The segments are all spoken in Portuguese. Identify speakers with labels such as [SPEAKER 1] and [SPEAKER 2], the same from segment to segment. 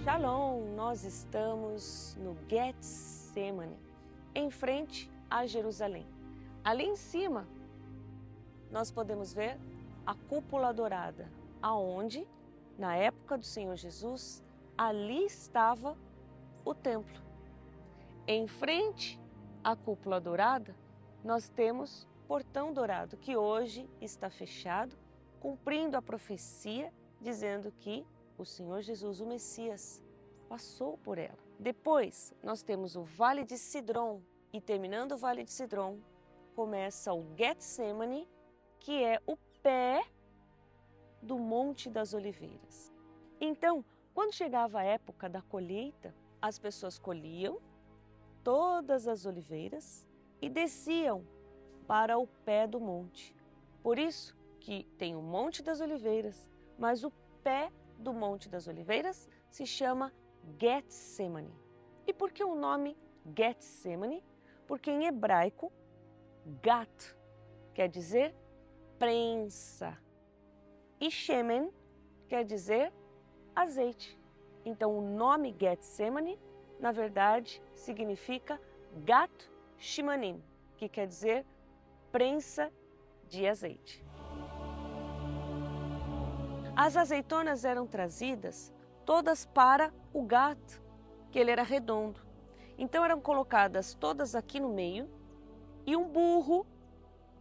[SPEAKER 1] Shalom, nós estamos no Getsemane, em frente a Jerusalém. Ali em cima, nós podemos ver a cúpula dourada, aonde, na época do Senhor Jesus, ali estava o templo. Em frente à cúpula dourada, nós temos o portão dourado, que hoje está fechado, cumprindo a profecia, dizendo que o Senhor Jesus, o Messias, passou por ela. Depois, nós temos o Vale de Sidrom, e terminando o Vale de Sidrom, começa o Getsemane, que é o pé do Monte das Oliveiras. Então, quando chegava a época da colheita, as pessoas colhiam todas as oliveiras e desciam para o pé do monte. Por isso que tem o Monte das Oliveiras, mas o pé do Monte das Oliveiras se chama Getsemane. E por que o nome Getsemane? Porque em hebraico, gat quer dizer prensa e shemen quer dizer azeite. Então o nome Getsemane, na verdade, significa gat shimanim, que quer dizer prensa de azeite. As azeitonas eram trazidas todas para o gato, que ele era redondo. Então eram colocadas todas aqui no meio e um burro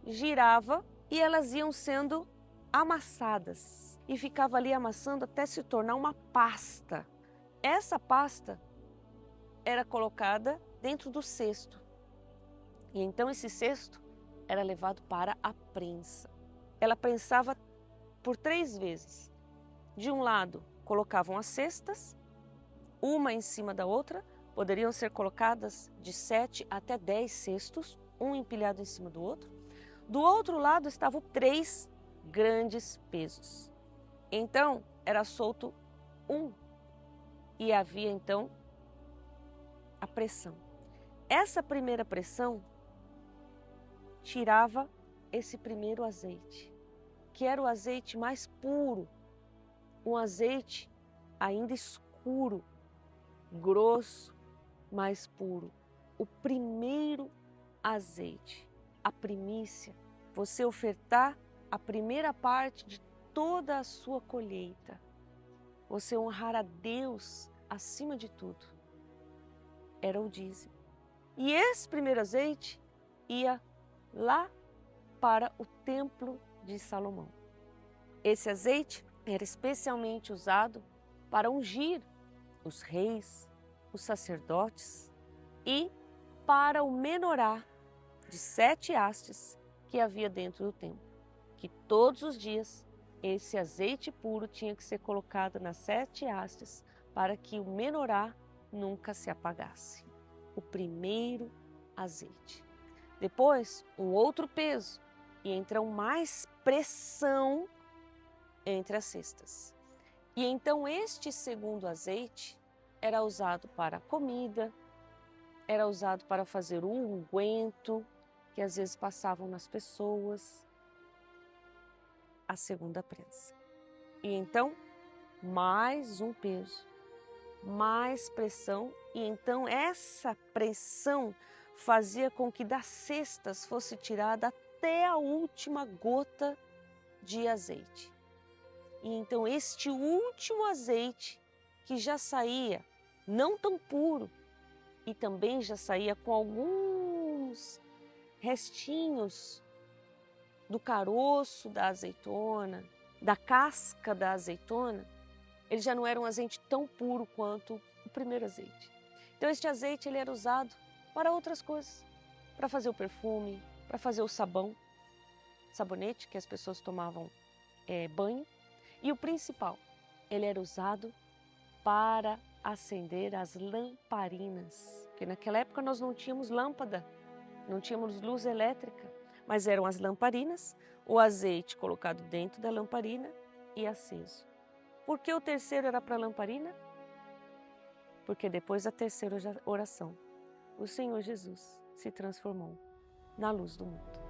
[SPEAKER 1] girava e elas iam sendo amassadas e ficava ali amassando até se tornar uma pasta. Essa pasta era colocada dentro do cesto e então esse cesto era levado para a prensa. Ela prensava por 3 vezes. De um lado, colocavam as cestas, uma em cima da outra, poderiam ser colocadas de 7 até 10 cestos, um empilhado em cima do outro. Do outro lado estavam 3 grandes pesos. Então, era solto um e havia então a pressão. Essa primeira pressão tirava esse primeiro azeite, que era o azeite mais puro, um azeite ainda escuro, grosso, mais puro. O primeiro azeite, a primícia, você ofertar a primeira parte de toda a sua colheita, você honrar a Deus acima de tudo, era o dízimo. E esse primeiro azeite ia lá para o templo de Salomão. Esse azeite era especialmente usado para ungir os reis, os sacerdotes e para o menorá de 7 hastes que havia dentro do templo, que todos os dias esse azeite puro tinha que ser colocado nas 7 hastes para que o menorá nunca se apagasse. O primeiro azeite. Depois, um outro peso e então mais pressão entre as cestas. E então este segundo azeite era usado para comida, era usado para fazer o unguento, que às vezes passavam nas pessoas, a segunda prensa. E então, mais um peso, mais pressão, e então essa pressão fazia com que das cestas fosse tirada até a última gota de azeite. E então este último azeite, que já saía não tão puro, e também já saía com alguns restinhos do caroço da azeitona, da casca da azeitona, ele já não era um azeite tão puro quanto o primeiro azeite. Então este azeite ele era usado para outras coisas, para fazer o perfume, para fazer o sabão, sabonete que as pessoas tomavam banho. E o principal, ele era usado para acender as lamparinas, porque naquela época nós não tínhamos lâmpada, não tínhamos luz elétrica, mas eram as lamparinas, o azeite colocado dentro da lamparina e aceso. Por que o terceiro era para a lamparina? Porque depois da terceira oração, o Senhor Jesus se transformou na luz do mundo.